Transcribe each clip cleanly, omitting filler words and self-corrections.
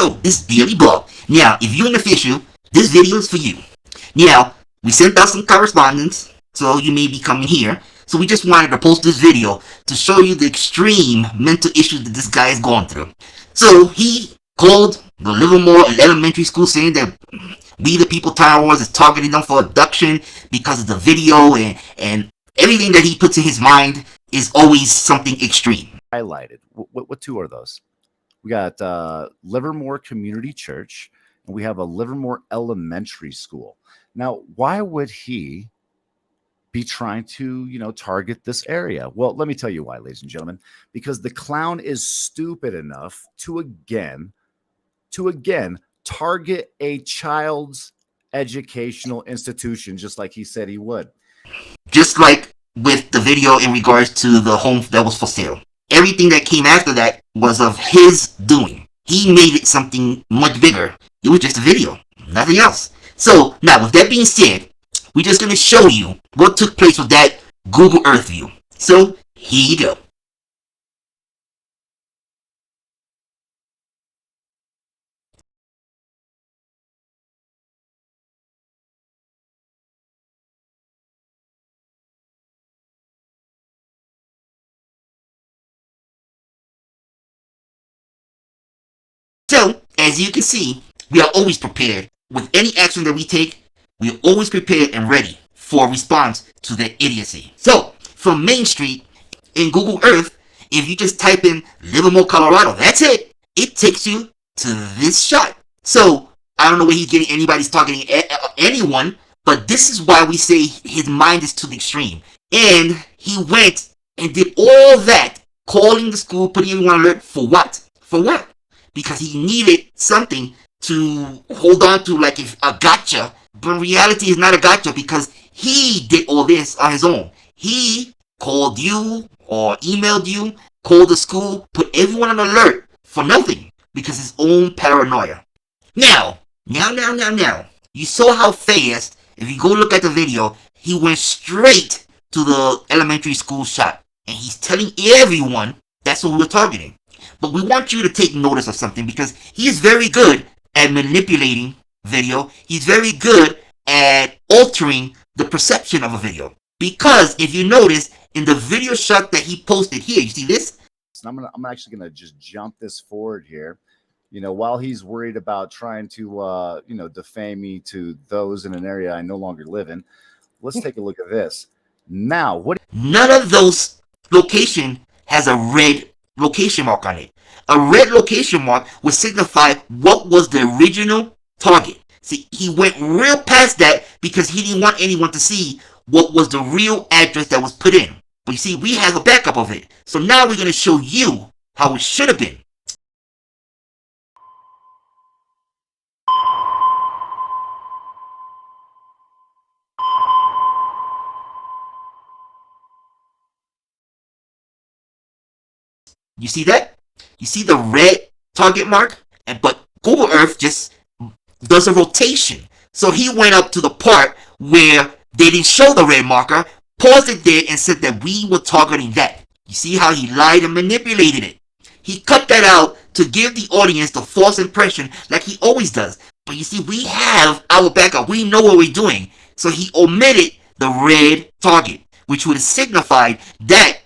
show this daily blog. Now, if you're an official, this video is for you. Now, we sent out some correspondence, so you may be coming here. So we just wanted to post this video to show you the extreme mental issues that this guy is going through. So he called the Livermore elementary school saying that We the People Tyrants is targeting them for abduction because of the video, and everything that he puts in his mind is always something extreme. Highlighted. What two are those? We got Livermore Community Church, and we have a Livermore Elementary School. Now, why would he be trying to, target this area? Well, let me tell you why, ladies and gentlemen. Because the clown is stupid enough to again target a child's educational institution, just like he said he would. Just like with the video in regards to the home that was for sale. Everything that came after that was of his doing. He made it something much bigger. It was just a video, nothing else. So, now with that being said, we're just going to show you what took place with that Google Earth view. So, here you go. So, as you can see, we are always prepared. With any action that we take, we are always prepared and ready for a response to their idiocy. So, from Main Street in Google Earth, if you just type in Livermore, Colorado, that's it. It takes you to this shot. So, I don't know where he's getting anybody's targeting anyone, but this is why we say his mind is to the extreme. And he went and did all that, calling the school, putting everyone on alert, for what? For what? Because he needed something to hold on to, like if a gotcha. But in reality, it's not a gotcha because he did all this on his own. He called you or emailed you, called the school, put everyone on alert for nothing because his own paranoia. Now. You saw how fast, if you go look at the video, he went straight to the elementary school shot. And he's telling everyone that's what we're targeting. But we want you to take notice of something because he is very good at manipulating video. He's very good at altering the perception of a video. Because if you notice, in the video shot that he posted here, you see this? So I'm actually gonna just jump this forward here. While he's worried about trying to defame me to those in an area I no longer live in, let's take a look at this. Now, none of those location has a red location mark on it. A red location mark would signify what was the original target. See, he went real past that because he didn't want anyone to see what was the real address that was put in. But you see, we have a backup of it. So now we're going to show you how it should have been. You see that? You see the red target mark? But Google Earth just does a rotation. So he went up to the part where they didn't show the red marker, paused it there, and said that we were targeting that. You see how he lied and manipulated it? He cut that out to give the audience the false impression like he always does. But you see, we have our backup. We know what we're doing. So he omitted the red target, which would have signified that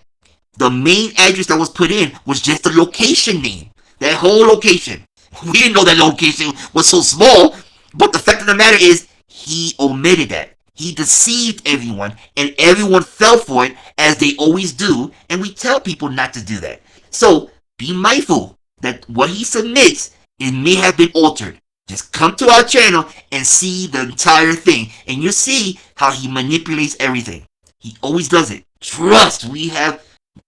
the main address that was put in was just the location name. That whole location. We didn't know that location was so small. But the fact of the matter is, he omitted that. He deceived everyone. And everyone fell for it, as they always do. And we tell people not to do that. So, be mindful that what he submits, it may have been altered. Just come to our channel and see the entire thing. And you'll see how he manipulates everything. He always does it. Trust, we have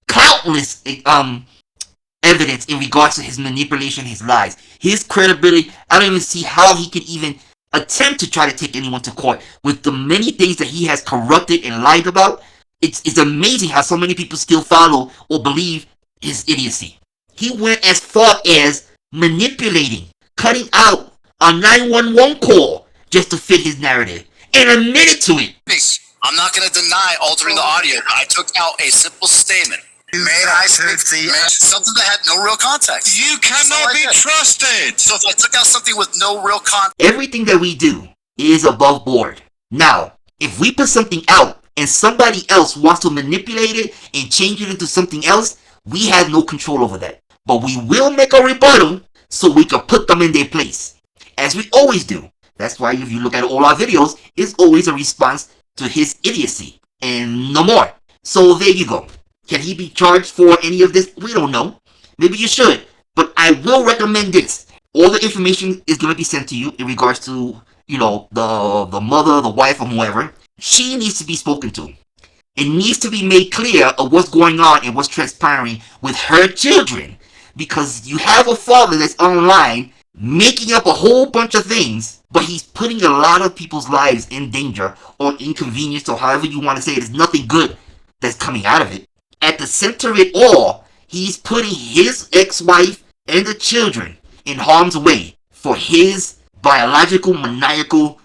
countless evidence in regards to his manipulation, his lies, his credibility. I don't even see how he could even attempt to try to take anyone to court with the many things that he has corrupted and lied about. It's amazing how so many people still follow or believe his idiocy. He went as far as manipulating, cutting out a 911 call just to fit his narrative and admitted to it. I'm not going to deny altering the audio. I took out a simple statement. May I speak to you? Something that had no real context. You cannot be trusted. So if I took out something with no real context, Everything that we do is above board. Now, if we put something out and somebody else wants to manipulate it and change it into something else, we have no control over that. But we will make a rebuttal so we can put them in their place, as we always do. That's why if you look at all our videos, it's always a response to his idiocy and no more. So there you go. Can he be charged for any of this? We don't know. Maybe you should. But I will recommend this. All the information is going to be sent to you in regards to, the mother, the wife, or whoever. She needs to be spoken to. It needs to be made clear of what's going on and what's transpiring with her children. Because you have a father that's online making up a whole bunch of things, but he's putting a lot of people's lives in danger or inconvenience, or however you want to say it. There's nothing good that's coming out of it. At the center of it all, he's putting his ex-wife and the children in harm's way for his biological, maniacal,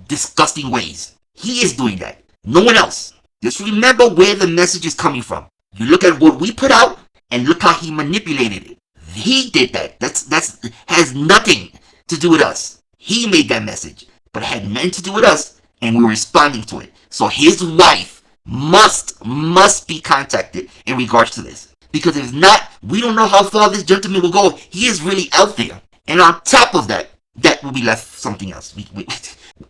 disgusting ways. He is doing that. No one else. Just remember where the message is coming from. You look at what we put out and look how he manipulated it. He did that. That's has nothing to do with us. He made that message, but it had nothing to do with us, and we're responding to it. So his wife must be contacted in regards to this. Because if not, we don't know how far this gentleman will go. He is really out there. And on top of that, that will be left something else. We're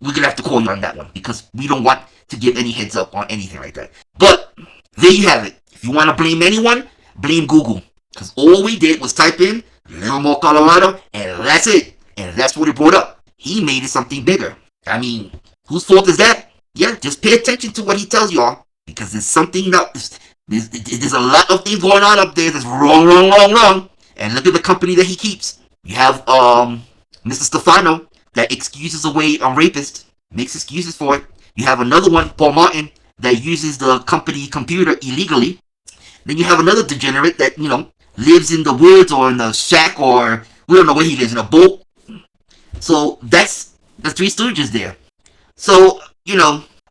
going to have to call you on that one, because we don't want to give any heads up on anything like that. But there you have it. If you want to blame anyone, blame Google. Because all we did was type in Livermore, Colorado, and that's it. And that's what it brought up. He made it something bigger. I mean, whose fault is that? Yeah, just pay attention to what he tells y'all. Because there's something that there's a lot of things going on up there that's wrong. And look at the company that he keeps. You have Mr. Stefano that excuses away a rapist, makes excuses for it. You have another one, Paul Martin, that uses the company computer illegally. Then you have another degenerate that, lives in the woods or in the shack, or we don't know where he lives, in a boat. So that's the Three Stooges there. So,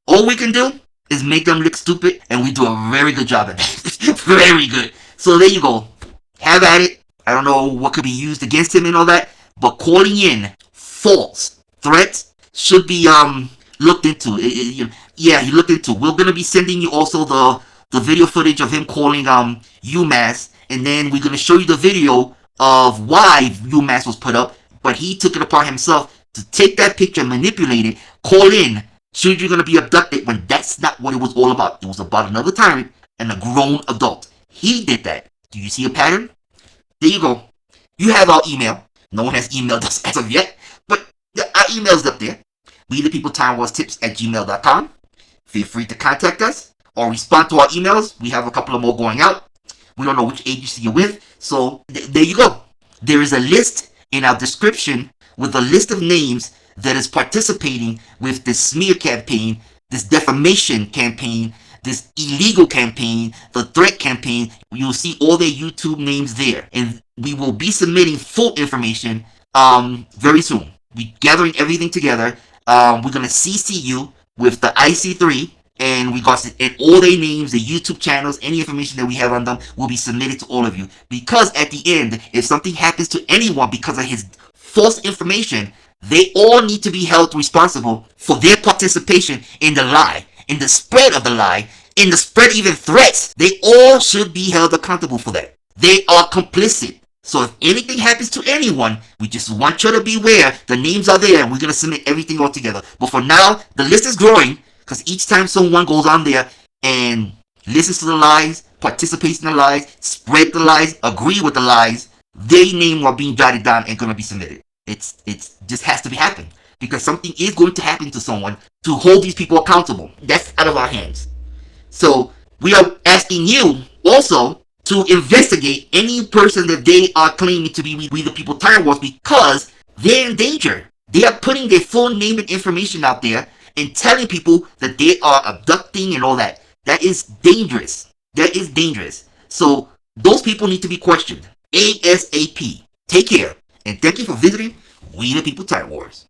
all we can do is make them look stupid, and we do a very good job at that. Very good. So there you go. Have at it. I don't know what could be used against him and all that, but calling in false threats should be looked into. He looked into. We're gonna be sending you also the video footage of him calling UMass, and then we're gonna show you the video of why UMass was put up, but he took it upon himself to take that picture and manipulate it, call in, children are gonna be abducted, when that's not what it was all about. It was about another tyrant and a grown adult. He did that. Do you see a pattern? There you go. You have our email. No one has emailed us as of yet, but our email's up there. wethepeopletyrantwars@gmail.com. Feel free to contact us or respond to our emails. We have a couple of more going out. We don't know which agency you're with, so there you go. There is a list in our description with a list of names that is participating with this smear campaign, this defamation campaign, this illegal campaign, the threat campaign. You'll see all their YouTube names there, and we will be submitting full information very soon. We're gathering everything together. We're gonna CC you with the IC3, and we got all their names, the YouTube channels, any information that we have on them will be submitted to all of you. Because at the end, if something happens to anyone because of his false information, they all need to be held responsible for their participation in the lie, in the spread of the lie, in the spread even threats. They all should be held accountable for that. They are complicit. So if anything happens to anyone, we just want you to beware. The names are there, and we're going to submit everything all together. But for now, the list is growing, because each time someone goes on there and listens to the lies, participates in the lies, spread the lies, agree with the lies, their name are being jotted down and going to be submitted. It's just has to be happening, because something is going to happen to someone to hold these people accountable. That's out of our hands. So we are asking you also to investigate any person that they are claiming to be We the People Tyrant Wars, because they're in danger. They are putting their full name and information out there and telling people that they are abducting and all that. That is dangerous. That is dangerous. So those people need to be questioned ASAP. Take care, and thank you for visiting We the People Tyrant Wars.